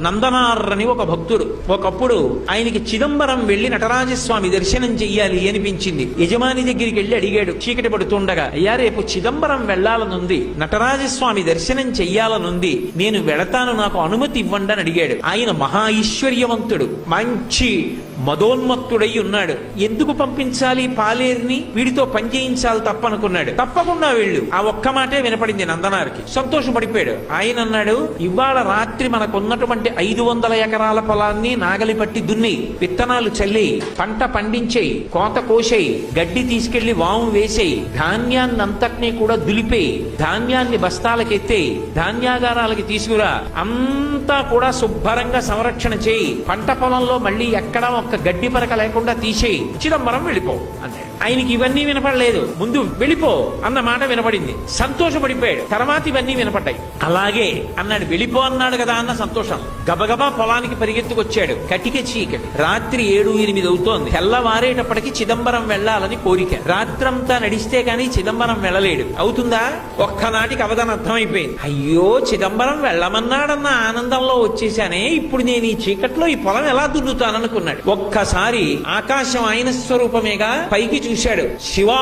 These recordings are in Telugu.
నందనార్రని ఒక భక్తుడు ఒకప్పుడు ఆయనకి చిదంబరం వెళ్లి నటరాజస్వామి దర్శనం చెయ్యాలి అనిపించింది. యజమాని దగ్గరికి వెళ్లి అడిగాడు చీకటి పడుతుండగా, అయ్యా రేపు చిదంబరం వెళ్లాలనుంది, నటరాజస్వామి దర్శనం చెయ్యాలనుంది, నేను వెళతాను, నాకు అనుమతి ఇవ్వండి అని అడిగాడు. ఆయన మహా ఐశ్వర్యవంతుడు, మంచి మదోన్మత్తుడై ఉన్నాడు. ఎందుకు పంపించాలి పాలేరుని, వీడితో పని చేయించాలి తప్పనుకున్నాడు. తప్పకుండా వెళ్ళు, ఆ ఒక్క మాటే వినపడింది నందనారికి. సంతోషపడిపోయాడు. ఆయన అన్నాడు, ఇవాళ రాత్రి మనకున్నటువంటి 500 ఎకరాల పొలాన్ని నాగలి పట్టి దున్ని, విత్తనాలు చల్లి, పంట పండించేయి, కోత కోసేయి, గడ్డి తీసుకెళ్లి వాము వేసేయి, ధాన్యాన్ని అంతటినీ కూడా దులిపేయి, ధాన్యాన్ని బస్తాలకెత్తేయి, ధాన్యాగారాలకి తీసుకురా, అంతా కూడా శుభ్రంగా సంరక్షణ చేయి, పంట పొలంలో మళ్ళీ ఎక్కడ ఒక్క గడ్డి పరక లేకుండా తీసేయి, చిదంబరం వెళ్ళిపో అన్నాడు. ఆయనకి ఇవన్నీ వినపడలేదు, ముందు వెళ్ళిపో అన్న మాట వినపడింది. సంతోషపడిపోయాడు. తర్వాత ఇవన్నీ వినపడ్డాయి. అలాగే అన్నాడు, వెళ్ళిపో అన్నాడు కదా అన్న సంతోషం. గబగబా పొలానికి పరిగెత్తుకొచ్చాడు. కటిక చీకటి, రాత్రి 7-8 అవుతోంది. తెల్లవారేటప్పటికి చిదంబరం వెళ్లాలని కోరిక. రాత్రంతా నడిస్తే గాని చిదంబరం వెళ్ళలేడు. అవుతుందా? ఒక్కనాటికి అవధానం అర్థమైపోయింది. అయ్యో, చిదంబరం వెళ్ళమన్నాడన్న ఆనందంలో వచ్చేసానే, ఇప్పుడు నేను ఈ చీకట్లో ఈ పొలం ఎలా దున్నుతాననుకున్నాడు. ఒక్కసారి ఆకాశం ఆయన స్వరూపమేగా, పైకి చూశాడు. శివా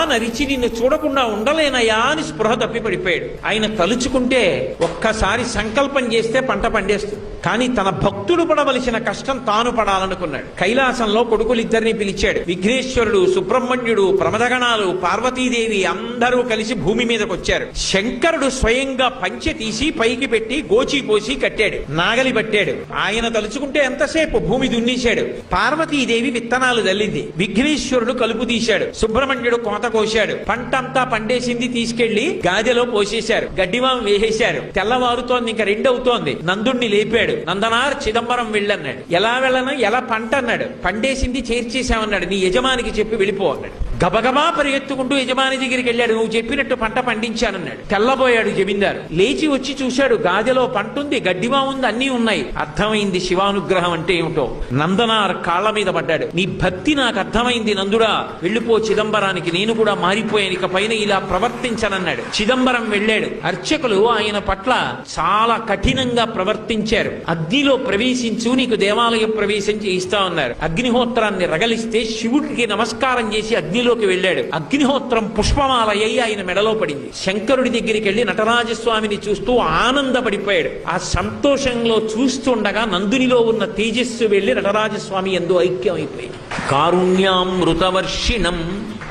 నరిచి నిన్ను చూడకుండా ఉండలేనయా అని స్పృహ తప్పి పడిపోయాడు. ఆయన తలుచుకుంటే ఒక్కసారి సంకల్పం చేస్తే పంట పండేస్తుంది. కానీ తన భక్తుడు పడవలసిన కష్టం తాను పడాలనుకున్నాడు. కైలాసంలో కొడుకులిద్దరిని పిలిచాడు. విఘ్నేశ్వరుడు, సుబ్రహ్మణ్యుడు, ప్రమదగణాలు, పార్వతీదేవి అందరూ కలిసి భూమి మీదకి వచ్చారు. శంకరుడు స్వయంగా పంచె తీసి పైకి పెట్టి గోచి పోసి కట్టాడు, నాగలి పట్టాడు. ఆయన తలుచుకుంటే ఎంతసేపు భూమి దున్నేశాడు. పార్వతీదేవి విత్తనాలు జల్లింది. విఘ్నేశ్వరుడు కలుపు తీశాడు. సుబ్రహ్మణ్యుడు కోత కోశాడు. పంటంతా పండేసింది, తీసుకెళ్లి గాదెలో పోసేశారు. గడ్డివాం వేసేశారు. తెల్లవారుతోంది, ఇంకా 2 అవుతోంది. నందుణ్ణి లేపాడు. నందనార్ చిదంబరం వెళ్ళన్నాడు. ఎలా వెళ్ళను, ఎలా పంట అన్నాడు. పండేసింది చేర్చేశామన్నాడు. నీ యజమానికి చెప్పి వెళ్ళిపో అన్నాడు. గబగబా పరిగెత్తుకుంటూ యజమాని దగ్గరికి వెళ్ళాడు. నువ్వు చెప్పినట్టు పంట పండించానన్నాడు. తెల్లబోయాడు జమీందారు. లేచి వచ్చి చూశాడు, గాదెలో పంట ఉంది, గడ్డివా ఉంది, అన్నీ ఉన్నాయి. అర్థమైంది శివానుగ్రహం అంటే ఏమిటో. నందనార్ కాళ్ల మీద పడ్డాడు. నీ భక్తి నాకు అర్థమైంది నందుడా, వెళ్ళిపో చిదంబరానికి, నేను కూడా మారిపోయాను, ఇక పైన ఇలా ప్రవర్తించనన్నాడు. చిదంబరం వెళ్ళాడు. అర్చకులు ఆయన పట్ల చాలా కఠినంగా ప్రవర్తించారు. అగ్నిలో ప్రవేశించు, నీకు దేవాలయ ప్రవేశం చేయిస్తా ఉన్నారు. అగ్నిహోత్రాన్ని రగలిస్తే శివుడికి నమస్కారం చేసి అగ్నిలోకి వెళ్ళాడు. అగ్నిహోత్రం పుష్పమాలయ్యి ఆయన మెడలో పడింది. శంకరుడి దగ్గరికి వెళ్లి నటరాజస్వామిని చూస్తూ ఆనందపడిపోయాడు. ఆ సంతోషంలో చూస్తుండగా నందునిలో ఉన్న తేజస్సు వెళ్లి నటరాజస్వామి ఎందు ఐక్యమైపోయింది. కారుణ్యామృతవర్షిణం,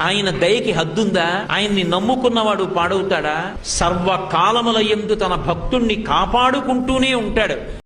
ఆయన దయకి హద్దుందా? ఆయన్ని నమ్ముకున్నవాడు పాడవుతాడా? సర్వకాలముల యందు తన భక్తుణ్ణి కాపాడుకుంటూనే ఉంటాడు.